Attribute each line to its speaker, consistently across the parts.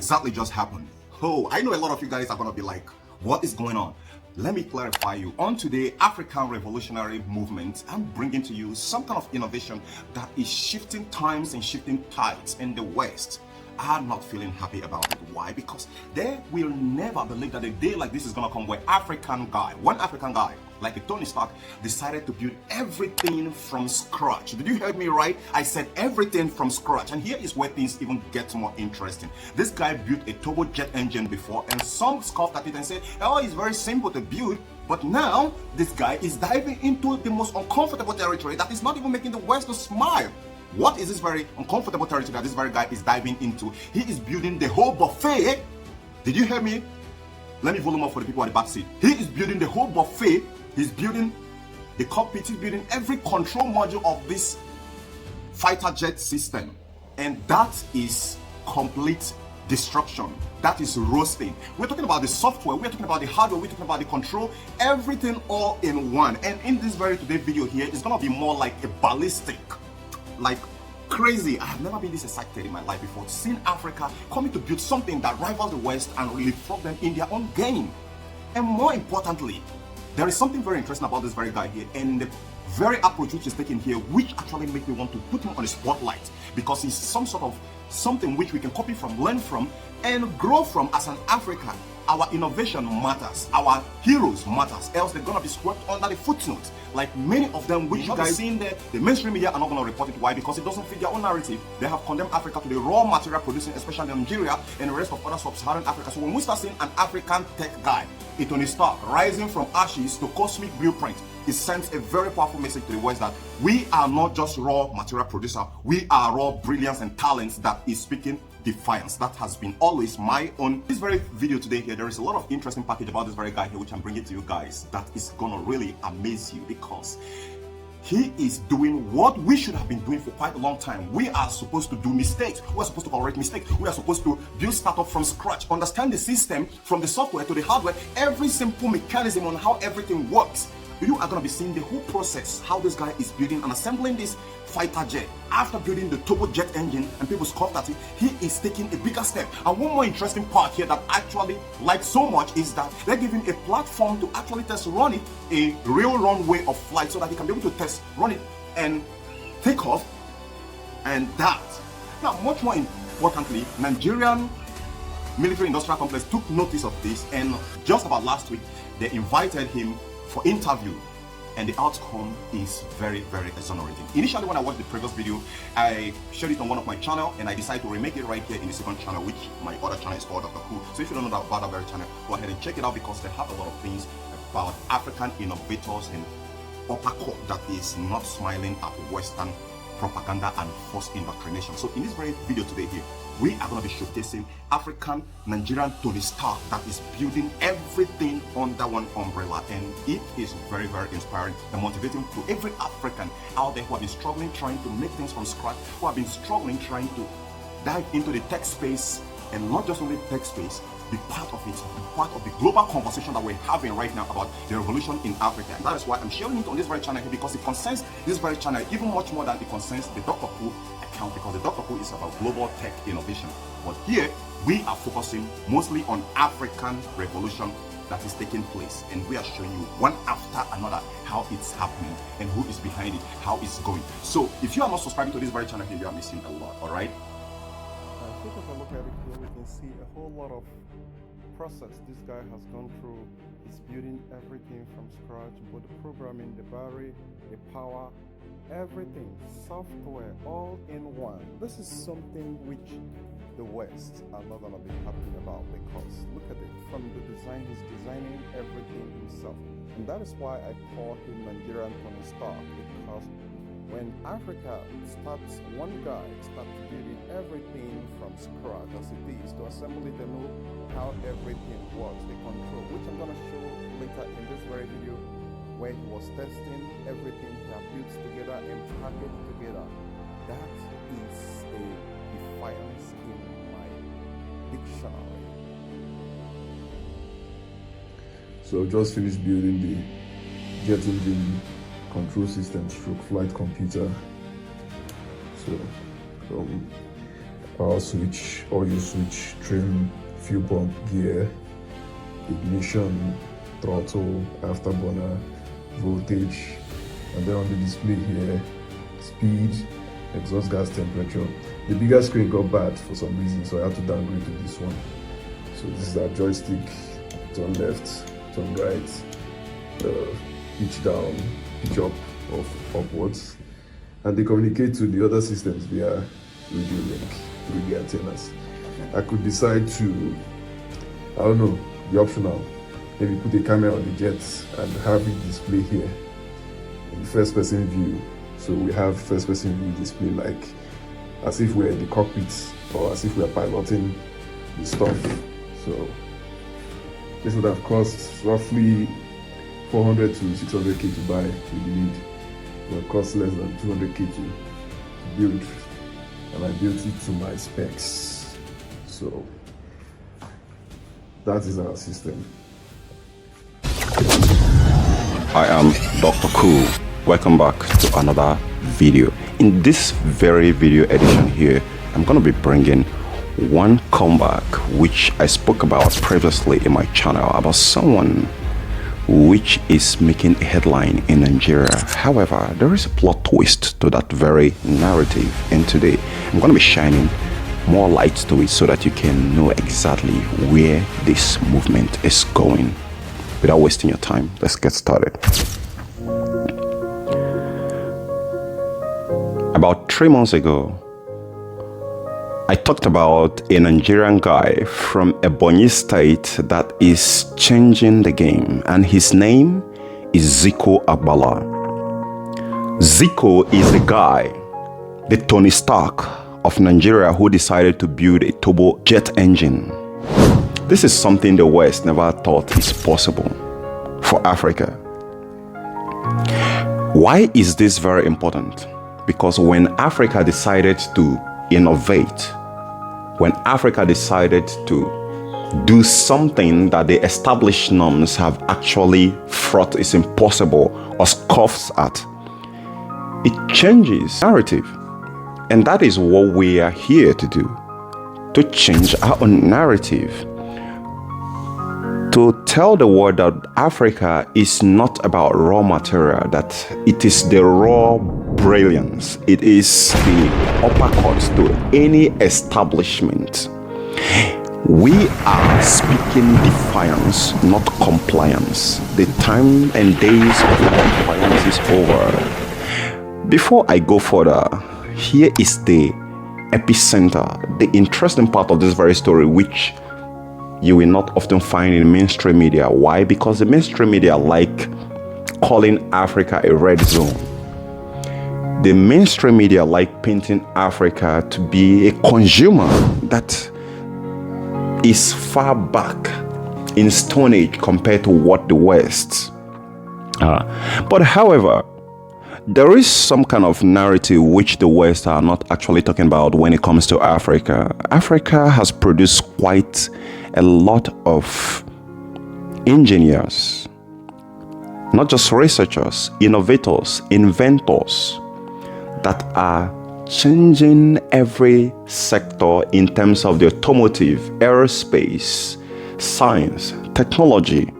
Speaker 1: exactly just happened? Oh, I know a lot of you guys are gonna be like, what is going on? Let me clarify you. On today, African Revolutionary Movement, I'm bringing to you some kind of innovation that is shifting times and shifting tides in the West. I'm not feeling happy about it. Why? Because they will never believe that a day like this is gonna come where one African guy, like a Tony Stark, decided to build everything from scratch. Did you hear me right? I said everything from scratch. And here is where things even get more interesting. This guy built a turbojet engine before, and some scoffed at it and said, oh, it's very simple to build. But now, this guy is diving into the most uncomfortable territory that is not even making the West to smile. What is this very uncomfortable territory that this very guy is diving into? He is building the whole buffet. Did you hear me? Let me volume up for the people at the back seat. He is building the whole buffet. He's building the cockpit. He's building every control module of this fighter jet system. And that is complete destruction. That is roasting. We're talking about the software, we're talking about the hardware, we're talking about the control, everything all in one. And in this very today video here, it's gonna be more like a ballistic, like crazy. I have never been this excited in my life before, seeing Africa coming to build something that rivals the West and really flog them in their own game. And more importantly, there is something very interesting about this very guy here, and the very approach which is taken here, which actually makes me want to put him on the spotlight, because he's some sort of something which we can copy from, learn from, and grow from as an African. Our innovation matters, our heroes matters, else they're gonna be swept under the footnotes. Like many of them which you guys seen there, the mainstream media are not gonna report it. Why? Because it doesn't fit their own narrative. They have condemned Africa to the raw material producing, especially Nigeria and the rest of other sub-Saharan Africa. So when we start seeing an African tech guy, a Tony Stark, rising from ashes to cosmic blueprint, it sends a very powerful message to the West that we are not just raw material producer, we are raw brilliance and talents that is speaking defiance. That has been always my own. This very video today here, there is a lot of interesting package about this very guy here which I'm bringing to you guys that is gonna really amaze you, because he is doing what we should have been doing for quite a long time. We are supposed to do mistakes. We are supposed to correct mistakes. We are supposed to build startup from scratch, understand the system from the software to the hardware, every simple mechanism on how everything works. You are going to be seeing the whole process, how this guy is building and assembling this fighter jet. After building the turbojet engine and people scoffed at it, he is taking a bigger step. And one more interesting part here that I actually like so much is that they're giving a platform to actually test run it, a real runway of flight, so that he can be able to test run it and take off. And that. Now, much more importantly, Nigerian military industrial complex took notice of this, and just about last week, they invited him for interview, and the outcome is very, very exonerating. Initially, when I watched the previous video, I shared it on one of my channel, and I decided to remake it right here in the second channel, which my other channel is called Dr. Cool. So if you don't know about that very channel, go ahead and check it out, because they have a lot of things about African innovators and upper core that is not smiling at Western propaganda and forced indoctrination. So in this very video today here, we are going to be showcasing African Nigerian Tony Stark that is building everything under one umbrella, and it is very, very inspiring and motivating to every African out there who have been struggling trying to make things from scratch, who have been struggling trying to dive into the tech space, and not just only tech space, be part of it, be part of the global conversation that we're having right now about the revolution in Africa. And that is why I'm sharing it on this very channel here, because it concerns this very channel even much more than it concerns the Dr. Who account, because the Dr. Who is about global tech innovation. But here, we are focusing mostly on African revolution that is taking place, and we are showing you one after another how it's happening and who is behind it, how it's going. So if you are not subscribing to this very channel here, you are missing a lot. All right,
Speaker 2: I think if I look at it here, we can see a whole lot of process this guy has gone through. He's building everything from scratch, both the programming, the battery, the power, everything, software, all in one. This is something which the West are not going to be happy about, because look at it, from the design, he's designing everything himself. And that is why I call him Nigerian Tony Stark, because when Africa starts, one guy starts building everything from scratch as it is, to assemble it and know how everything works, the control, which I'm going to show later in this very video, where he was testing everything he had built together and packaged together. That is a defiance in my dictionary.
Speaker 3: So I've just finished building the jet engine control system stroke flight computer. So power switch, oil switch, trim, fuel pump, gear, ignition, throttle, afterburner, voltage, and then on the display here, speed, exhaust gas temperature. The bigger screen got bad for some reason, so I had to downgrade to this one. So this is our joystick, turn left, turn right, pitch down, pitch up, or upwards, and they communicate to the other systems via radio link through the antennas. I could decide to, I don't know, be optional. Maybe put a camera on the jets and have it display here in first person view. So we have first person view display like as if we're in the cockpit or as if we're piloting the stuff. So this would have cost roughly 400 to 600k to buy, we believe. It will cost less than 200k to build, and I built it to my specs. So that is our system.
Speaker 1: I am Dr. Cool. Welcome back to another video. In this very video edition here, I'm going to be bringing one comeback which I spoke about previously in my channel about someone which is making a headline in Nigeria. However, there is a plot twist to that very narrative, and today I'm going to be shining more light to it so that you can know exactly where this movement is going. Without wasting your time, let's get started. About 3 months ago, I talked about a Nigerian guy from Ebonyi State that is changing the game, and his name is Zico Agbala. Zico is the guy, the Tony Stark of Nigeria, who decided to build a turbojet engine. This is something the West never thought is possible for Africa. Why is this very important? Because when Africa decided to innovate, when Africa decided to do something that the established norms have actually thought is impossible or scoffs at, it changes narrative. And that is what we are here to do, to change our own narrative. To tell the world that Africa is not about raw material, that it is the raw brilliance, it is the uppercut to any establishment. We are speaking defiance, not compliance. The time and days of compliance is over. Before I go further, here is the epicenter, the interesting part of this very story, which you will not often find in mainstream media. Why? Because the mainstream media like calling Africa a red zone. The mainstream media like painting Africa to be a consumer that is far back in Stone Age compared to what the West. But however, there is some kind of narrative which the West are not actually talking about when it comes to Africa. Africa has produced quite a lot of engineers, not just researchers, innovators, inventors that are changing every sector in terms of the automotive, aerospace, science, technology,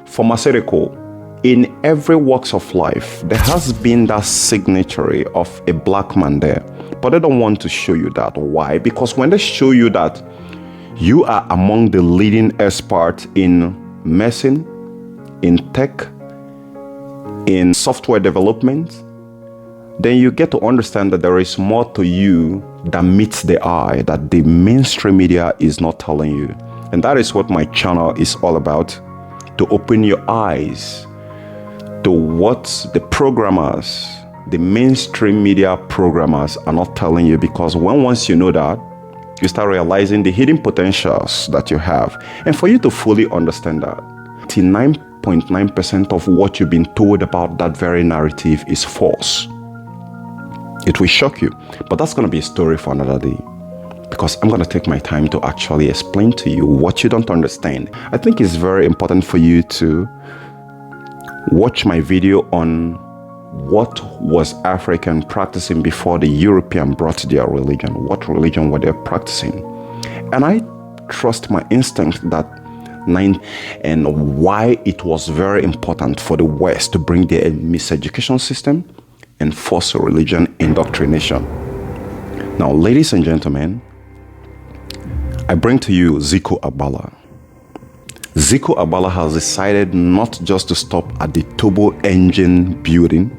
Speaker 1: pharmaceutical. In every walks of life, there has been that signature of a black man there. But they don't want to show you that. Why? Because when they show you that you are among the leading experts in medicine, in tech, in software development, then you get to understand that there is more to you that meets the eye that the mainstream media is not telling you. And that is what my channel is all about, to open your eyes to what the programmers, the mainstream media programmers are not telling you. Because once you know that, you start realizing the hidden potentials that you have. And for you to fully understand that, 99.9% of what you've been told about that very narrative is false. It will shock you, but that's going to be a story for another day, because I'm going to take my time to actually explain to you what you don't understand. I think it's very important for you to watch my video on what was African practicing before the European brought their religion? What religion were they practicing? And I trust my instinct that and why it was very important for the West to bring the miseducation system and force a religion indoctrination. Now, ladies and gentlemen, I bring to you Zico Abala. Zico Abala has decided not just to stop at the turbo engine building,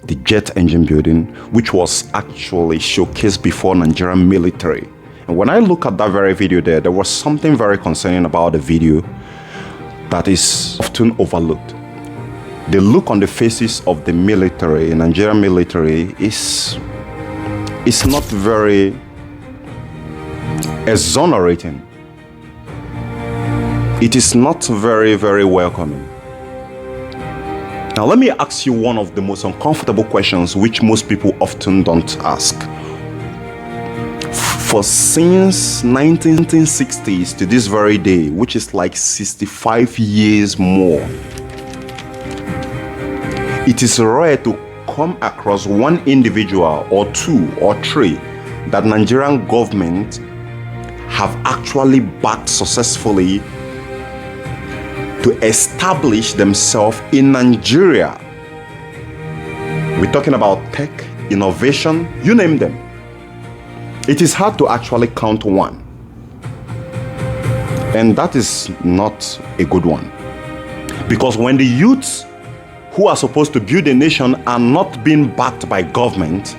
Speaker 1: the jet engine building, which was actually showcased before Nigerian military. And when I look at that very video there was something very concerning about the video that is often overlooked. The look on the faces of the military, Nigerian military, is not very exonerating. It is not very, very welcoming. Now let me ask you one of the most uncomfortable questions which most people often don't ask. For since 1960s to this very day, which is like 65 years more, it is rare to come across one individual or two or three that Nigerian government have actually backed successfully to establish themselves in Nigeria. We're talking about tech, innovation, you name them. It is hard to actually count one. And that is not a good one. Because when the youths who are supposed to build a nation are not being backed by government,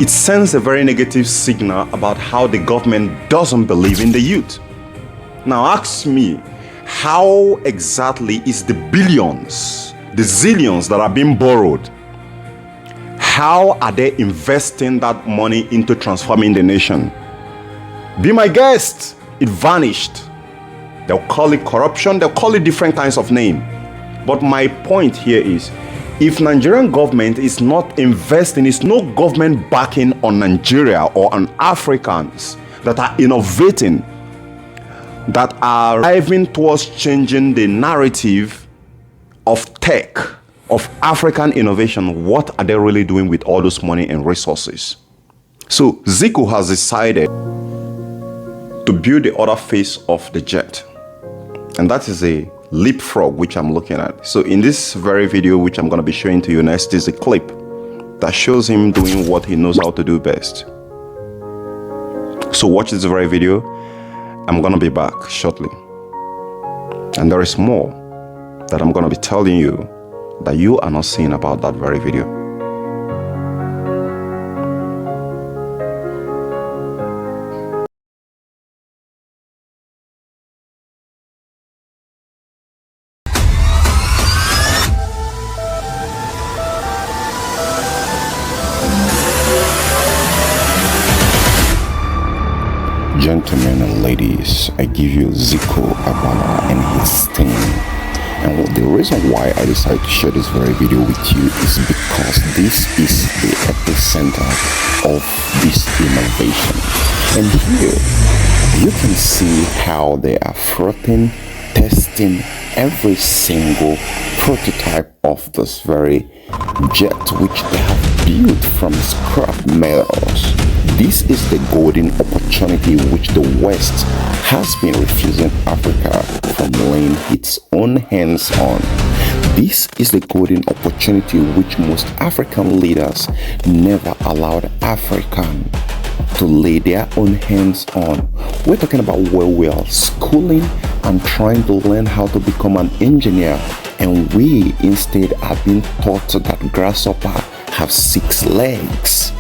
Speaker 1: it sends a very negative signal about how the government doesn't believe in the youth. Now ask me, how exactly is the billions, the zillions that are being borrowed, how are they investing that money into transforming the nation? Be my guest. It vanished. They'll call it corruption, they'll call it different kinds of name. But my point here is, if Nigerian government is not investing, it's no government backing on Nigeria or on Africans that are innovating, that are driving towards changing the narrative of tech, of African innovation, what are they really doing with all those money and resources? So Zico has decided to build the other face of the jet. And that is a leapfrog, which I'm looking at. So in this very video, which I'm going to be showing to you next, is a clip that shows him doing what he knows how to do best. So watch this very video. I'm going to be back shortly. And there is more that I'm going to be telling you that you are not seeing about that very video. Gentlemen and ladies, I give you Zico Abala and his team. And the reason why I decided to share this very video with you is because this is the epicenter of this innovation. And here you can see how they are fronting, testing every single prototype of this very jet which they have built from scrap metals. This is the golden opportunity which the West has been refusing Africa from laying its own hands on. This is the golden opportunity which most African leaders never allowed African to lay their own hands on. We're talking about where we are schooling and trying to learn how to become an engineer, and we instead are being taught that grasshopper have 6 legs.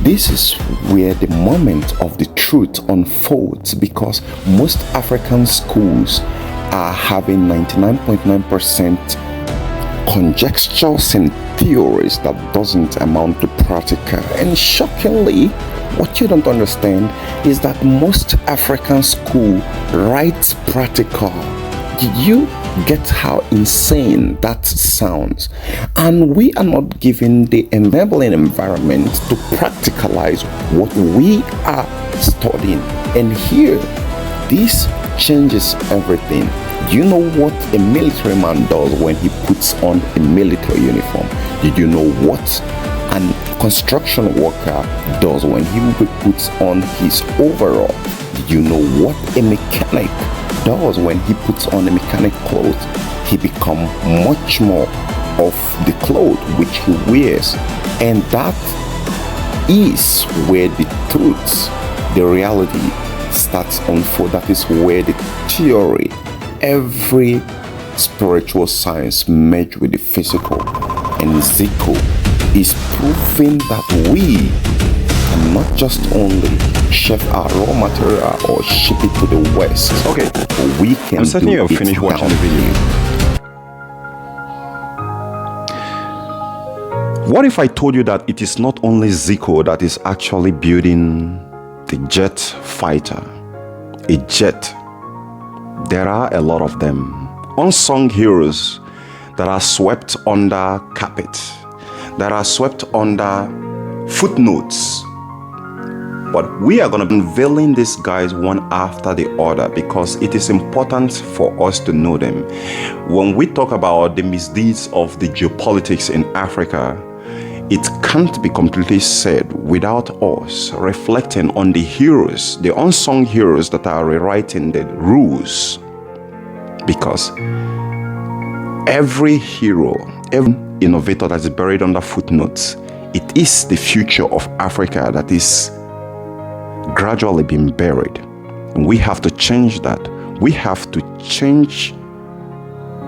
Speaker 1: This is where the moment of the truth unfolds, because most African schools are having 99.9% conjectures and theories that doesn't amount to practical. And shockingly, what you don't understand is that most African school writes practical. Did you get how insane that sounds? And we are not given the enabling environment to practicalize what we are studying. And here, this changes everything. Do you know what a military man does when he puts on a military uniform? Did you know what an construction worker does when he puts on his overall? Did you know what a mechanic does when he puts on a mechanic clothes? He becomes much more of the clothes which he wears. And that is where the truth, the reality starts to unfold. That is where the theory, every spiritual science merged with the physical, and Zico is proving that we can not just only chef our raw material or ship it to the West.
Speaker 4: Okay,
Speaker 1: but we can
Speaker 4: I'm certain you've finished watching the video. What if I told you that it is not only Zico that is actually building the jet fighter, a jet? There are a lot of them, unsung heroes that are swept under carpet, that are swept under footnotes. But we are going to be unveiling these guys one after the other because it is important for us to know them. When we talk about the misdeeds of the geopolitics in Africa, it can't be completely said without us reflecting on the heroes, the unsung heroes that are rewriting the rules. Because every hero, every innovator that is buried under footnotes, it is the future of Africa that is gradually being buried. And we have to change that. We have to change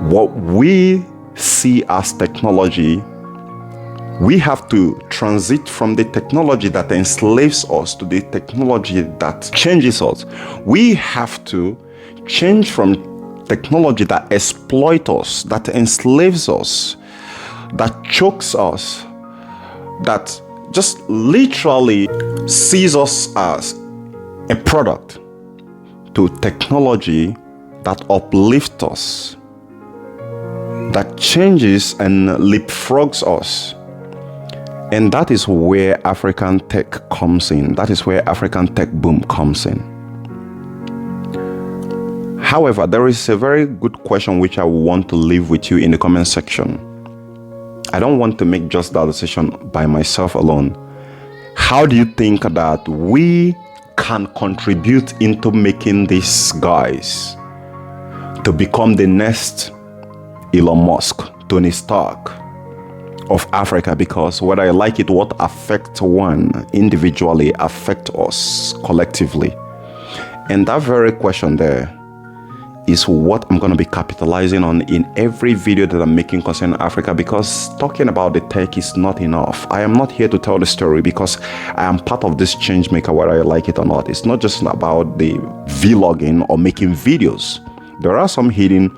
Speaker 4: what we see as technology. We have to transit from the technology that enslaves us to the technology that changes us. We have to change from technology that exploits us, that enslaves us, that chokes us, that just literally sees us as a product, to technology that uplifts us, that changes and leapfrogs us. And that is where African tech comes in. That is where African tech boom comes in. However, there is a very good question which I want to leave with you in the comment section. I don't want to make just that decision by myself alone. How do you think that we can contribute into making these guys to become the next Elon Musk, Tony Stark of Africa? Because whether I like it, what affects one individually affects us collectively. And that very question there is what I'm going to be capitalizing on in every video that I'm making concerning Africa, because talking about the tech is not enough. I am not here to tell the story because I am part of this change maker, whether I like it or not. It's not just about the vlogging or making videos. There are some hidden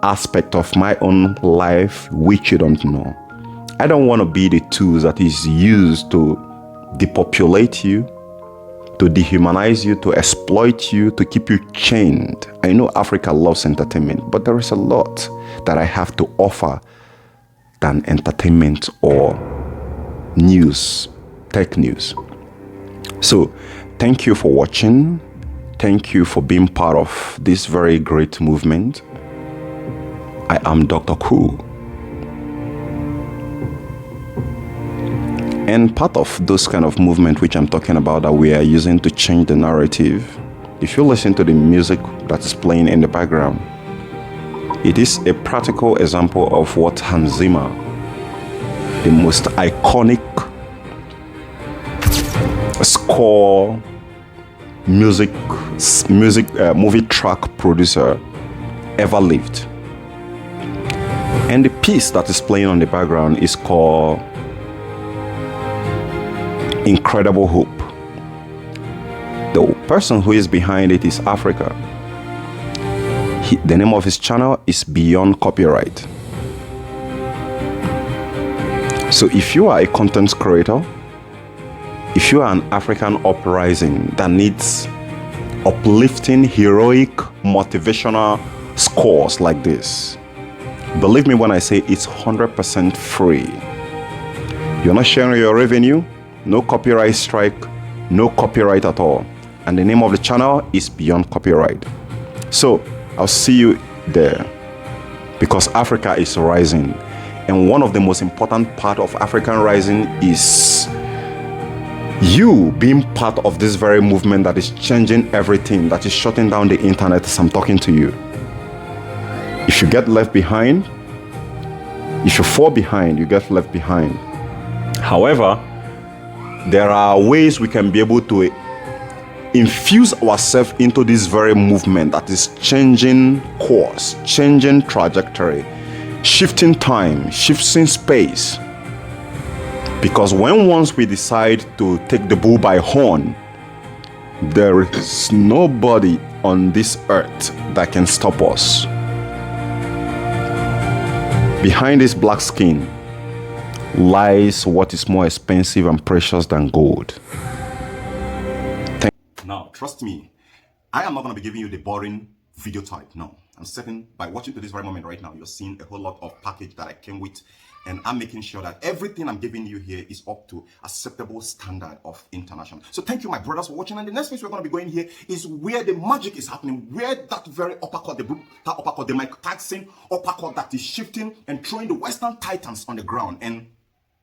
Speaker 4: aspects of my own life which you don't know. I don't want to be the tools that is used to depopulate you, to dehumanize you, to exploit you, to keep you chained. I know Africa loves entertainment, but there is a lot that I have to offer than entertainment or news, tech news. So thank you for watching. Thank you for being part of this very great movement. I am Dr. Cool. And part of those kind of movement which I'm talking about that we are using to change the narrative, if you listen to the music that is playing in the background, it is a practical example of what Hans Zimmer, the most iconic score movie track producer ever lived. And the piece that is playing on the background is called Incredible Hope. The person who is behind it is Africa. The name of his channel is Beyond Copyright. So if you are a content creator, if you are an African uprising that needs uplifting, heroic, motivational scores like this, believe me when I say it's 100% free. You're not sharing your revenue, no copyright strike, no copyright at all. And the name of the channel is Beyond Copyright. So I'll see you there, because Africa is rising. And one of the most important part of African rising is you being part of this very movement that is changing everything, that is shutting down the internet as I'm talking to you. If you get left behind, if you fall behind, you get left behind. However, there are ways we can be able to infuse ourselves into this very movement that is changing course, changing trajectory, shifting time, shifting space. Because once we decide to take the bull by horn, there is nobody on this earth that can stop us. Behind this black skin lies what is more expensive and precious than gold.
Speaker 1: Now, trust me, I am not going to be giving you the boring video type. No, I'm certain by watching to this very moment right now, you're seeing a whole lot of package that I came with, and I'm making sure that everything I'm giving you here is up to acceptable standard of international. So thank you, my brothers, for watching. And the next place we're going to be going here is where the magic is happening, where that very uppercut, the Mike Tyson uppercut that is shifting and throwing the Western Titans on the ground. And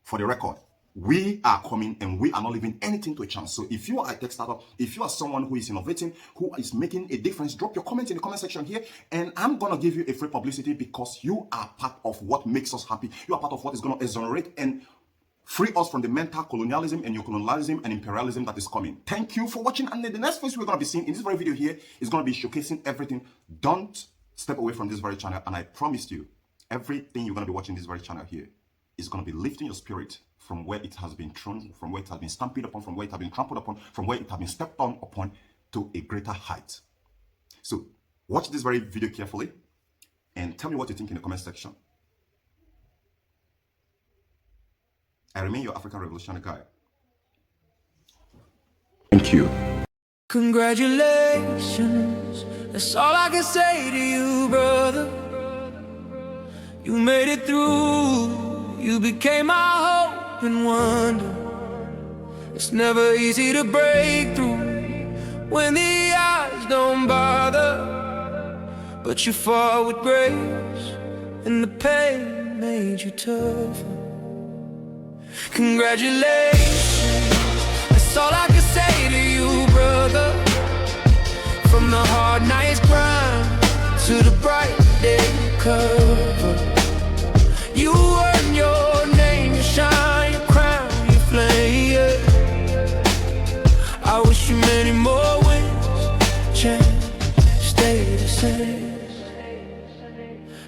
Speaker 1: for the record, we are coming and we are not leaving anything to a chance. So if you are a tech startup, if you are someone who is innovating, who is making a difference, drop your comment in the comment section here, and I'm going to give you a free publicity because you are part of what makes us happy. You are part of what is going to exonerate and free us from the mental colonialism and neocolonialism and imperialism that is coming. Thank you for watching. And then the next place we're going to be seeing in this very video here is going to be showcasing everything. Don't step away from this very channel. And I promise you, everything you're going to be watching this very channel here is going to be lifting your spirit from where it has been thrown, from where it has been stamped upon, from where it has been trampled upon, from where it has been stepped on upon, to a greater height. So watch this very video carefully and tell me what you think in the comment section. I remain your African revolutionary guy.
Speaker 4: Thank you.
Speaker 5: Congratulations, that's all I can say to you, brother. You made it through, you became my hope and wonder. It's never easy to break through when the odds don't bother, but you fought with grace and the pain made you tougher. Congratulations, that's all I can say to you, brother. From the hard night's grind to the bright day cover, you earn your name, you shine, you crown, you flame, yeah. I wish you many more wins, chance, stay the same.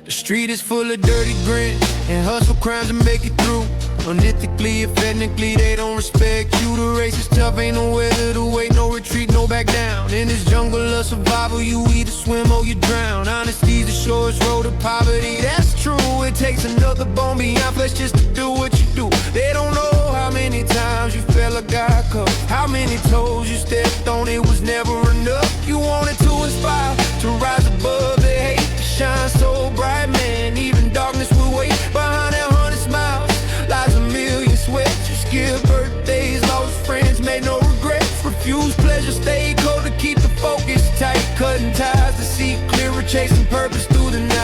Speaker 5: The street is full of dirty grins and hustle crimes to make it through. Unethically, ethnically, they don't respect you. The race is tough, ain't no weather to wait, no retreat, no back down. In this jungle of survival, you either swim or you drown. Honesty's the shortest road to poverty, that's true. It takes another bone beyond flesh just to do what you do. They don't know how many times you felt like God cut, how many toes you stepped on, it was never enough. You wanted to inspire, to rise above the hate, to shine so bright, man, even darkness will wait. Behind that 100 smiles lies a million sweats. You skipped birthdays, lost friends, made no regrets. Refuse pleasure, stay cold to keep the focus tight. Cutting ties to see clearer, chasing purpose through the night.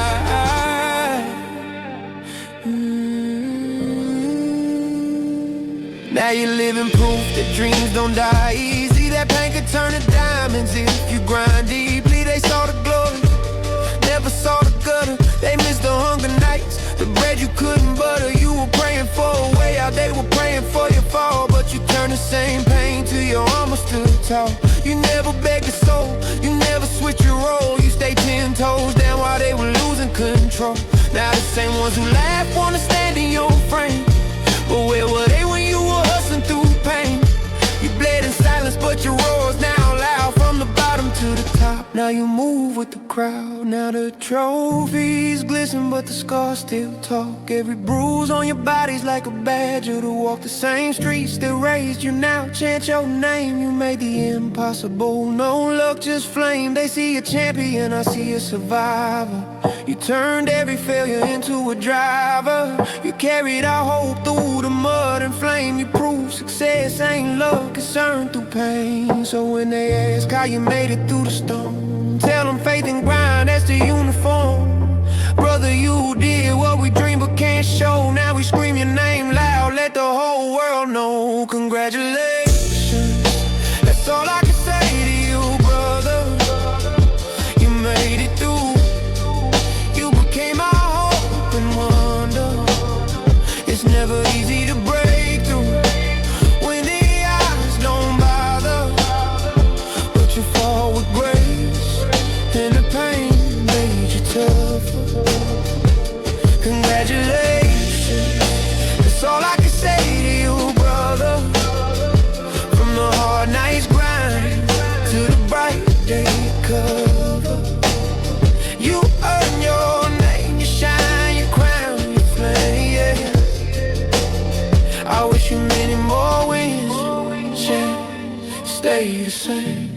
Speaker 5: Now you're living proof that dreams don't die easy. That pain could turn to diamonds if you grind deeply. They saw the glory, never saw the gutter. They missed the hunger nights, the bread you couldn't butter. You were praying for a way out, they were praying for your fall. But you turned the same pain to your armor stood tall. You never begged a soul, you never switched your role. You stayed 10 toes down while they were losing control. Now the same ones who laugh wanna stand in your frame, but where were they when you were hustling through pain? You bled in silence, but your roars now loud from the bottom to the top. Now you move with the crowd. Now the trophies glisten, but the scars still talk. Every bruise on your body's like a badger to walk the same streets still raised you. Now chant your name. You made the impossible, no luck, just flame. They see a champion, I see a survivor. You turned every failure into a driver. You carried our hope through the mud and flame. You proved success ain't luck, it's earned through pain. So when they ask how you made it through the storm, tell them faith and grind, that's just a uniform. Brother, you did what we dream but can't show. Now we scream your name loud, let the whole world know. Congratulations, that's all I can say to you, brother. You made it through. You became our hope and wonder. It's never easy to break through when the eyes don't bother, but you fall with grace, and the pain made you tougher. Congratulations, that's all I can say to you, brother. From the hard night's grind to the bright day cover, you earn your name, you shine, you crown, you flame, yeah. I wish you many more wins, yeah. Stay the same.